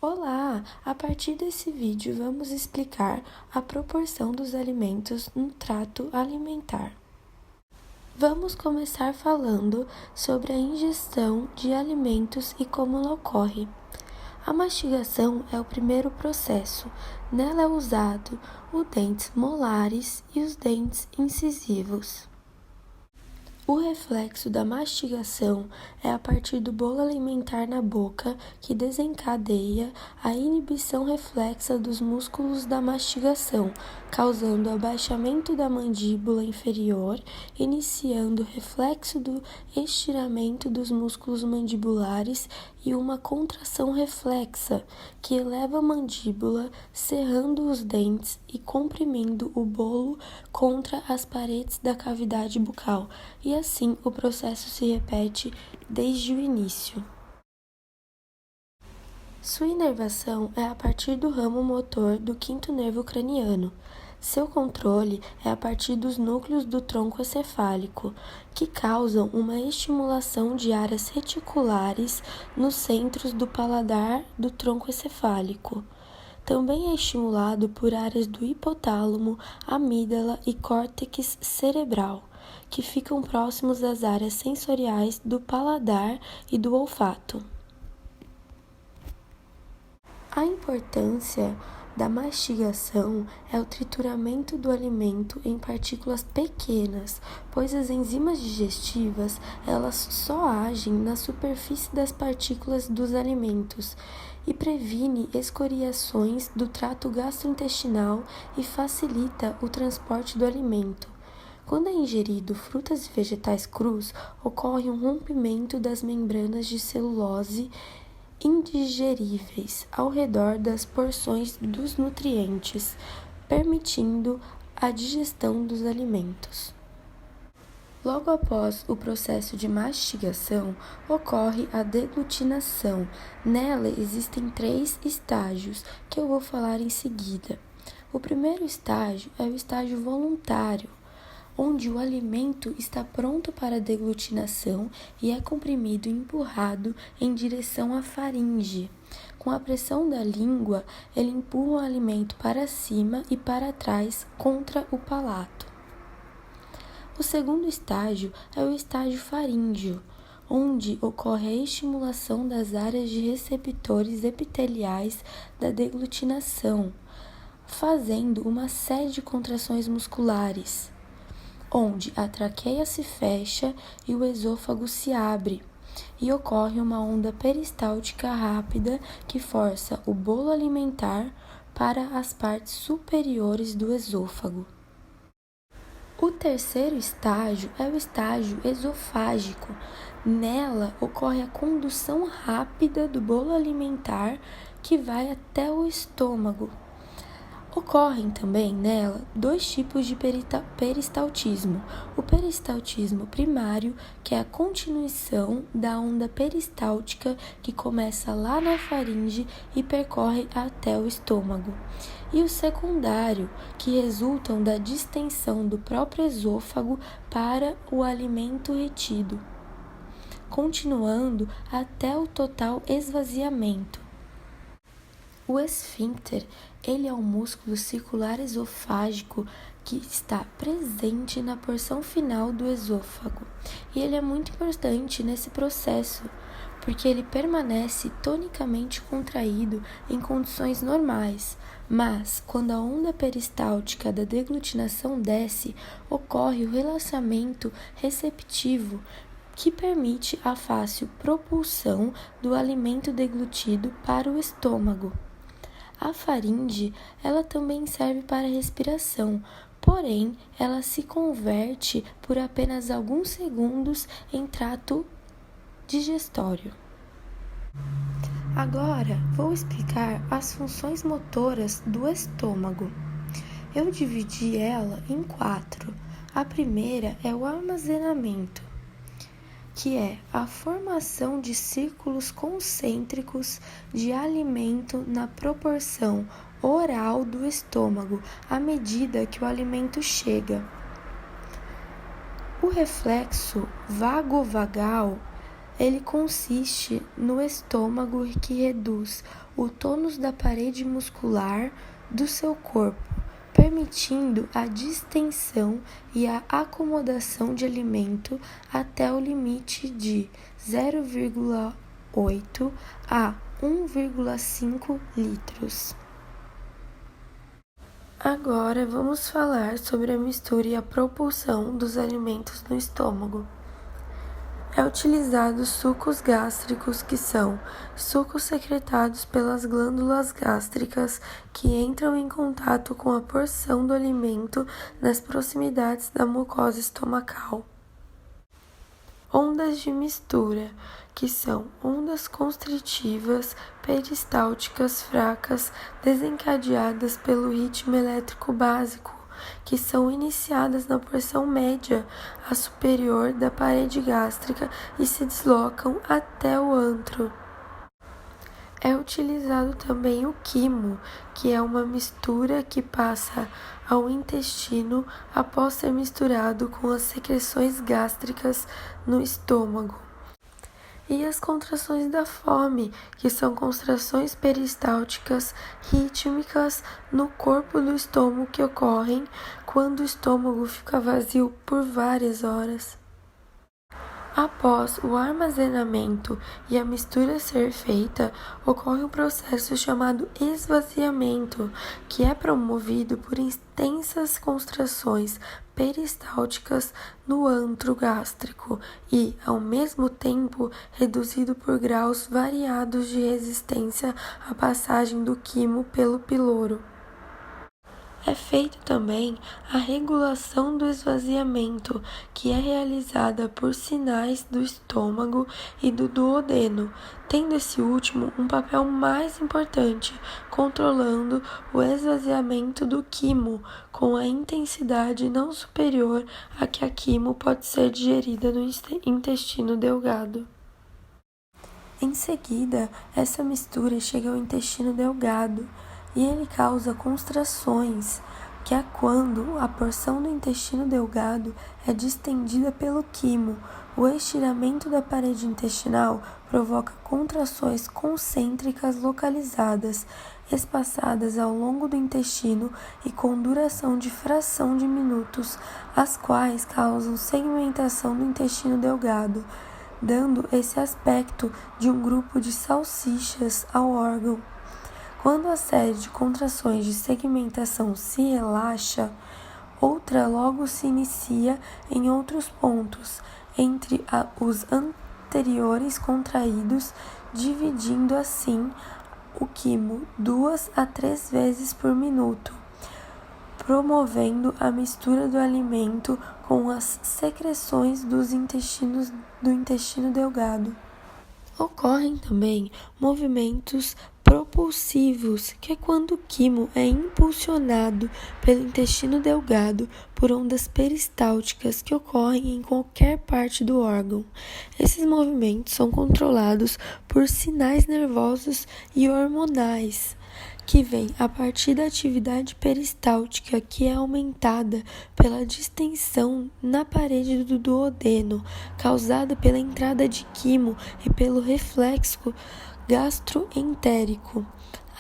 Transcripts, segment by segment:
Olá! A partir desse vídeo vamos explicar a proporção dos alimentos no trato alimentar. Vamos começar falando sobre a ingestão de alimentos e como ela ocorre. A mastigação é o primeiro processo. Nela é usado os dentes molares e os dentes incisivos. O reflexo da mastigação é a partir do bolo alimentar na boca que desencadeia a inibição reflexa dos músculos da mastigação, causando abaixamento da mandíbula inferior, iniciando o reflexo do estiramento dos músculos mandibulares e uma contração reflexa, que eleva a mandíbula, cerrando os dentes e comprimindo o bolo contra as paredes da cavidade bucal, e assim o processo se repete desde o início. Sua inervação é a partir do ramo motor do quinto nervo craniano. Seu controle é a partir dos núcleos do tronco encefálico, que causam uma estimulação de áreas reticulares nos centros do paladar do tronco encefálico. Também é estimulado por áreas do hipotálamo, amígdala e córtex cerebral, que ficam próximos das áreas sensoriais do paladar e do olfato. A importância da mastigação é o trituramento do alimento em partículas pequenas, pois as enzimas digestivas elas só agem na superfície das partículas dos alimentos e previne escoriações do trato gastrointestinal e facilita o transporte do alimento. Quando é ingerido frutas e vegetais crus, ocorre um rompimento das membranas de celulose indigeríveis ao redor das porções dos nutrientes, permitindo a digestão dos alimentos. Logo após o processo de mastigação, ocorre a deglutinação. Nela existem 3 estágios que eu vou falar em seguida. O primeiro estágio é o estágio voluntário, onde o alimento está pronto para deglutinação e é comprimido e empurrado em direção à faringe. Com a pressão da língua, ele empurra o alimento para cima e para trás contra o palato. O segundo estágio é o estágio faríngeo, onde ocorre a estimulação das áreas de receptores epiteliais da deglutinação, fazendo uma série de contrações musculares, onde a traqueia se fecha e o esôfago se abre, e ocorre uma onda peristáltica rápida que força o bolo alimentar para as partes superiores do esôfago. O terceiro estágio é o estágio esofágico. Nela ocorre a condução rápida do bolo alimentar que vai até o estômago. Ocorrem também nela 2 tipos de peristaltismo. O peristaltismo primário, que é a continuação da onda peristáltica que começa lá na faringe e percorre até o estômago. E o secundário, que resultam da distensão do próprio esôfago para o alimento retido, continuando até o total esvaziamento. O esfíncter, ele é um músculo circular esofágico que está presente na porção final do esôfago. E ele é muito importante nesse processo, porque ele permanece tonicamente contraído em condições normais, mas quando a onda peristáltica da deglutinação desce, ocorre o relaxamento receptivo, que permite a fácil propulsão do alimento deglutido para o estômago. A faringe, ela também serve para respiração, porém, ela se converte por apenas alguns segundos em trato digestório. Agora, vou explicar as funções motoras do estômago. Eu dividi ela em 4. A primeira é o armazenamento, que é a formação de círculos concêntricos de alimento na proporção oral do estômago à medida que o alimento chega. O reflexo vagovagal Ele consiste no estômago que reduz o tônus da parede muscular do seu corpo, permitindo a distensão e a acomodação de alimento até o limite de 0,8 a 1,5 litros. Agora vamos falar sobre a mistura e a propulsão dos alimentos no estômago. É utilizado sucos gástricos, que são sucos secretados pelas glândulas gástricas que entram em contato com a porção do alimento nas proximidades da mucosa estomacal. Ondas de mistura, que são ondas constritivas peristálticas fracas desencadeadas pelo ritmo elétrico básico, que são iniciadas na porção média a superior da parede gástrica e se deslocam até o antro. É utilizado também o quimo, que é uma mistura que passa ao intestino após ser misturado com as secreções gástricas no estômago. E as contrações da fome, que são contrações peristálticas rítmicas no corpo do estômago que ocorrem quando o estômago fica vazio por várias horas. Após o armazenamento e a mistura ser feita, ocorre um processo chamado esvaziamento, que é promovido por intensas contrações peristálticas no antro gástrico e, ao mesmo tempo, reduzido por graus variados de resistência à passagem do quimo pelo piloro. É feita também a regulação do esvaziamento, que é realizada por sinais do estômago e do duodeno, tendo esse último um papel mais importante, controlando o esvaziamento do quimo, com a intensidade não superior a que a quimo pode ser digerida no intestino delgado. Em seguida, essa mistura chega ao intestino delgado, e ele causa constrições, que é quando a porção do intestino delgado é distendida pelo quimo. O estiramento da parede intestinal provoca contrações concêntricas localizadas, espaçadas ao longo do intestino e com duração de fração de minutos, as quais causam segmentação do intestino delgado, dando esse aspecto de um grupo de salsichas ao órgão. Quando a série de contrações de segmentação se relaxa, outra logo se inicia em outros pontos, entre os anteriores contraídos, dividindo assim o quimo 2 a 3 vezes por minuto, promovendo a mistura do alimento com as secreções do intestino delgado. Ocorrem também movimentos propulsivos, que é quando o quimo é impulsionado pelo intestino delgado por ondas peristálticas que ocorrem em qualquer parte do órgão. Esses movimentos são controlados por sinais nervosos e hormonais, que vem a partir da atividade peristáltica, que é aumentada pela distensão na parede do duodeno, causada pela entrada de quimo e pelo reflexo gastroentérico.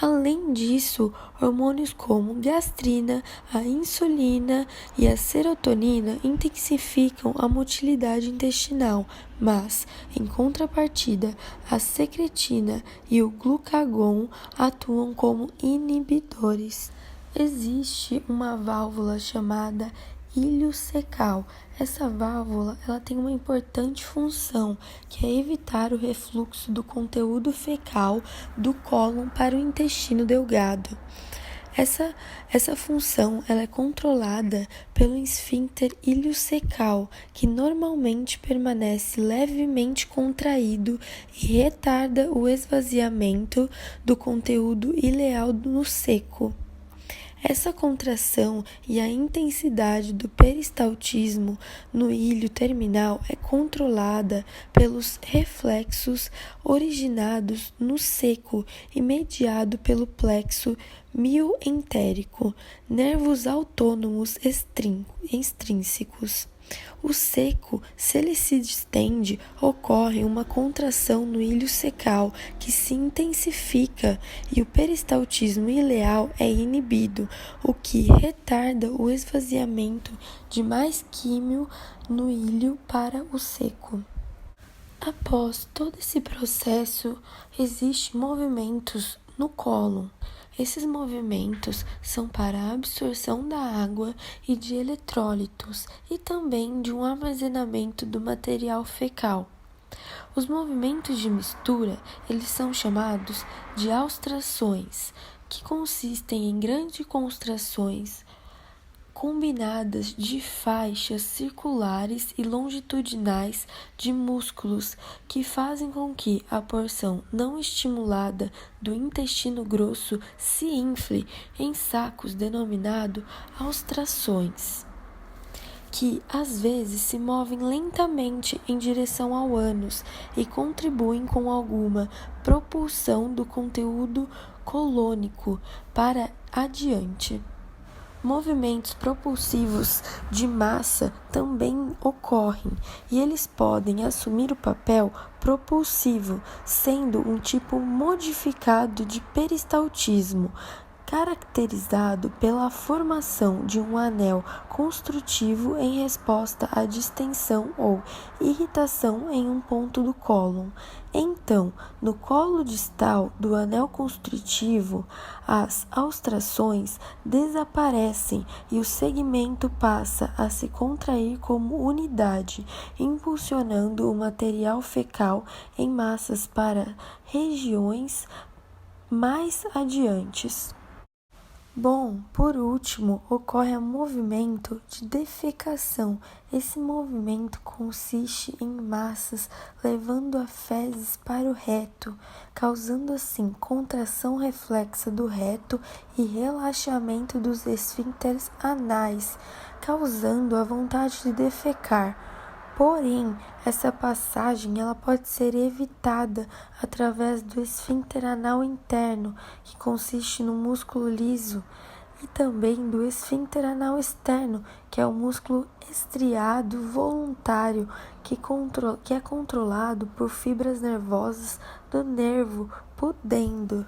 Além disso, hormônios como gastrina, a insulina e a serotonina intensificam a motilidade intestinal, mas, em contrapartida, a secretina e o glucagon atuam como inibidores. Existe uma válvula chamada iliocecal. Essa válvula tem uma importante função, que é evitar o refluxo do conteúdo fecal do cólon para o intestino delgado. Essa função é controlada pelo esfíncter iliocecal, que normalmente permanece levemente contraído e retarda o esvaziamento do conteúdo ileal no seco. Essa contração e a intensidade do peristaltismo no ilho terminal é controlada pelos reflexos originados no seco e mediado pelo plexo mioentérico, nervos autônomos extrínsecos. O seco, se ele se distende, ocorre uma contração no ilho secal que se intensifica e o peristaltismo ileal é inibido, o que retarda o esvaziamento de mais químio no ilho para o seco. Após todo esse processo, existem movimentos no cólon. Esses movimentos são para a absorção da água e de eletrólitos e também de um armazenamento do material fecal. Os movimentos de mistura, eles são chamados de austrações, que consistem em grandes contrações combinadas de faixas circulares e longitudinais de músculos que fazem com que a porção não estimulada do intestino grosso se infle em sacos denominados austrações, que às vezes se movem lentamente em direção ao ânus e contribuem com alguma propulsão do conteúdo colônico para adiante. Movimentos propulsivos de massa também ocorrem e eles podem assumir o papel propulsivo, sendo um tipo modificado de peristaltismo, caracterizado pela formação de um anel construtivo em resposta à distensão ou irritação em um ponto do cólon. Então, no colo distal do anel construtivo, as austrações desaparecem e o segmento passa a se contrair como unidade, impulsionando o material fecal em massas para regiões mais adiantes. Bom, por último, ocorre o movimento de defecação. Esse movimento consiste em massas levando a fezes para o reto, causando assim contração reflexa do reto e relaxamento dos esfíncteres anais, causando a vontade de defecar. Porém, essa passagem ela pode ser evitada através do esfíncter anal interno, que consiste no músculo liso, e também do esfíncter anal externo, que é o músculo estriado voluntário, que é controlado por fibras nervosas do nervo pudendo.